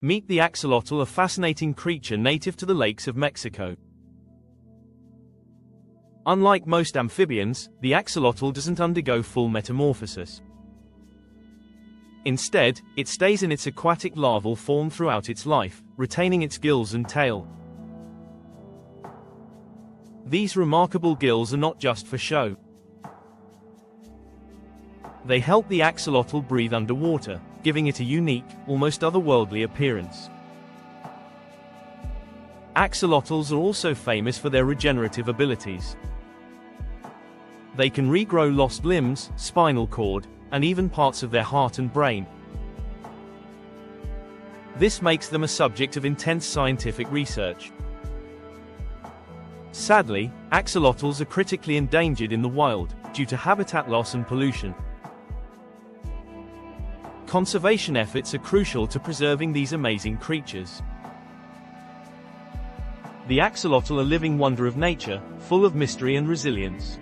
Meet the axolotl, a fascinating creature native to the lakes of Mexico. Unlike most amphibians, the axolotl doesn't undergo full metamorphosis. Instead, it stays in its aquatic larval form throughout its life, retaining its gills and tail. These remarkable gills are not just for show. They help the axolotl breathe underwater, giving it a unique, almost otherworldly appearance. Axolotls are also famous for their regenerative abilities. They can regrow lost limbs, spinal cord, and even parts of their heart and brain. This makes them a subject of intense scientific research. Sadly, axolotls are critically endangered in the wild, due to habitat loss and pollution. Conservation efforts are crucial to preserving these amazing creatures. The axolotl, a living wonder of nature, full of mystery and resilience.